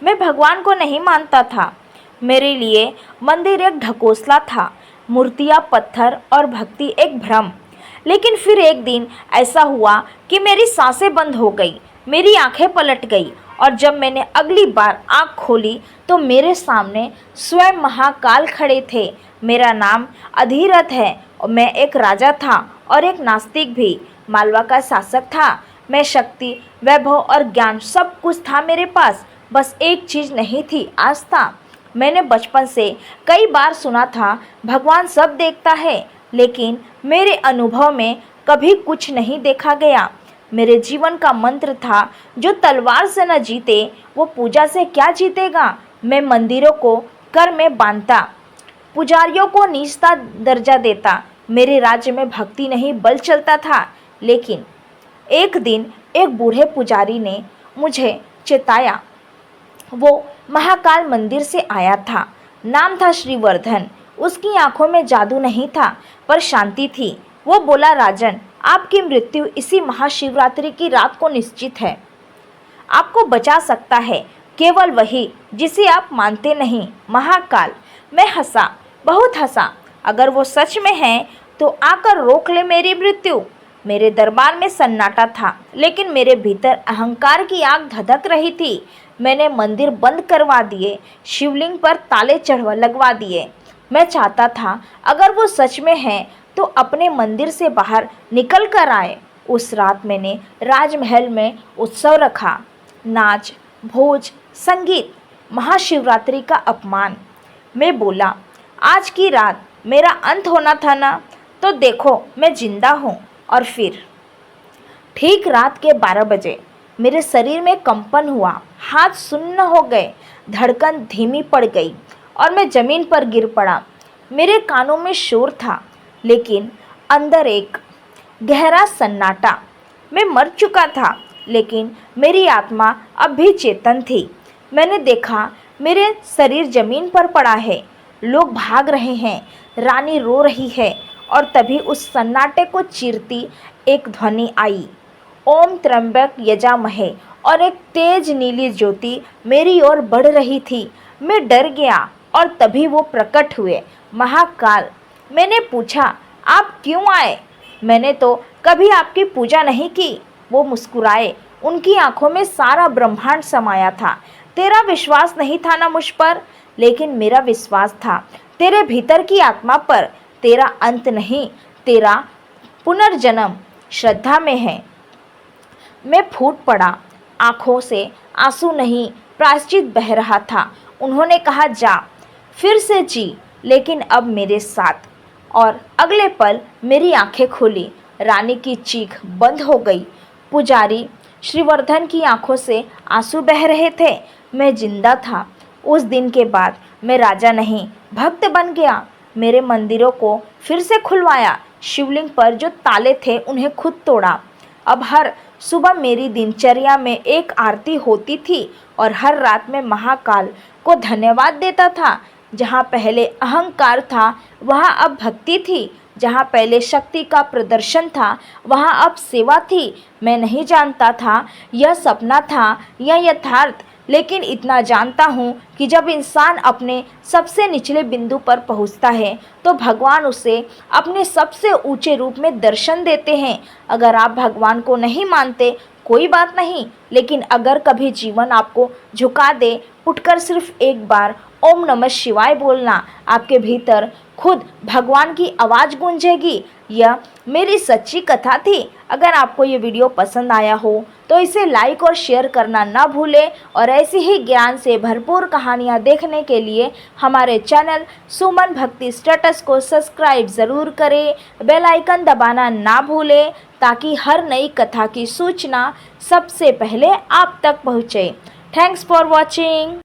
मैं भगवान को नहीं मानता था। मेरे लिए मंदिर एक ढकोसला था, मूर्तियाँ पत्थर और भक्ति एक भ्रम। लेकिन फिर एक दिन ऐसा हुआ कि मेरी सांसें बंद हो गई, मेरी आंखें पलट गई और जब मैंने अगली बार आंख खोली तो मेरे सामने स्वयं महाकाल खड़े थे। मेरा नाम अधिरथ है और मैं एक राजा था और एक नास्तिक भी, मालवा का शासक था। मैं शक्ति, वैभव और ज्ञान सब कुछ था मेरे पास, बस एक चीज़ नहीं थी, आस्था। मैंने बचपन से कई बार सुना था भगवान सब देखता है, लेकिन मेरे अनुभव में कभी कुछ नहीं देखा गया। मेरे जीवन का मंत्र था, जो तलवार से न जीते वो पूजा से क्या जीतेगा। मैं मंदिरों को कर में बांधता, पुजारियों को नीचता दर्जा देता। मेरे राज्य में भक्ति नहीं बल चलता था। लेकिन एक दिन एक बूढ़े पुजारी ने मुझे चेताया। वो महाकाल मंदिर से आया था। नाम था श्रीवर्धन। उसकी आंखों में जादू नहीं था, पर शांति थी। वो बोला, राजन, आपकी मृत्यु इसी महाशिवरात्रि की रात को निश्चित है। आपको बचा सकता है केवल वही जिसे आप मानते नहीं, महाकाल। मैं हंसा, बहुत हंसा। अगर वो सच में है तो आकर रोक ले मेरी मृत्यु। मेरे दरबार में सन्नाटा था, लेकिन मेरे भीतर अहंकार की आग धधक रही थी। मैंने मंदिर बंद करवा दिए, शिवलिंग पर ताले लगवा दिए। मैं चाहता था अगर वो सच में है तो अपने मंदिर से बाहर निकल कर आए। उस रात मैंने राजमहल में उत्सव रखा, नाच, भोज, संगीत, महाशिवरात्रि का अपमान। मैं बोला, आज की रात मेरा अंत होना था ना, तो देखो मैं जिंदा हूँ। और फिर ठीक रात के 12 बजे मेरे शरीर में कंपन हुआ, हाथ सुन्न हो गए, धड़कन धीमी पड़ गई और मैं ज़मीन पर गिर पड़ा। मेरे कानों में शोर था, लेकिन अंदर एक गहरा सन्नाटा। मैं मर चुका था, लेकिन मेरी आत्मा अब भी चेतन थी। मैंने देखा मेरे शरीर ज़मीन पर पड़ा है, लोग भाग रहे हैं, रानी रो रही है और तभी उस सन्नाटे को चीरती एक ध्वनि आई, ओम त्र्यंबक यजामहे, और एक तेज नीली ज्योति मेरी ओर बढ़ रही थी। मैं डर गया और तभी वो प्रकट हुए, महाकाल। मैंने पूछा, आप क्यों आए? मैंने तो कभी आपकी पूजा नहीं की। वो मुस्कुराए, उनकी आंखों में सारा ब्रह्मांड समाया था। तेरा विश्वास नहीं था ना मुझ पर, लेकिन मेरा विश्वास था तेरे भीतर की आत्मा पर। तेरा अंत नहीं, तेरा पुनर्जन्म श्रद्धा में है। मैं फूट पड़ा, आंखों से आंसू नहीं, प्रायश्चित बह रहा था। उन्होंने कहा, जा फिर से जी, लेकिन अब मेरे साथ। और अगले पल मेरी आंखें खुली, रानी की चीख बंद हो गई। पुजारी श्रीवर्धन की आंखों से आंसू बह रहे थे। मैं जिंदा था। उस दिन के बाद मैं राजा नहीं, भक्त बन गया। मेरे मंदिरों को फिर से खुलवाया, शिवलिंग पर जो ताले थे उन्हें खुद तोड़ा। अब हर सुबह मेरी दिनचर्या में एक आरती होती थी और हर रात में महाकाल को धन्यवाद देता था। जहाँ पहले अहंकार था वहाँ अब भक्ति थी, जहाँ पहले शक्ति का प्रदर्शन था वहाँ अब सेवा थी। मैं नहीं जानता था यह सपना था या यथार्थ, लेकिन इतना जानता हूँ कि जब इंसान अपने सबसे निचले बिंदु पर पहुँचता है तो भगवान उसे अपने सबसे ऊंचे रूप में दर्शन देते हैं। अगर आप भगवान को नहीं मानते कोई बात नहीं, लेकिन अगर कभी जीवन आपको झुका दे, उठकर सिर्फ एक बार ओम नमः शिवाय बोलना, आपके भीतर खुद भगवान की आवाज़ गूंजेगी। यह मेरी सच्ची कथा थी। अगर आपको ये वीडियो पसंद आया हो तो इसे लाइक और शेयर करना ना भूलें और ऐसी ही ज्ञान से भरपूर कहानियाँ देखने के लिए हमारे चैनल सुमन भक्ति स्टेटस को सब्सक्राइब ज़रूर करें। बेल आइकन दबाना ना भूलें ताकि हर नई कथा की सूचना सबसे पहले आप तक पहुँचे। Thanks for watching.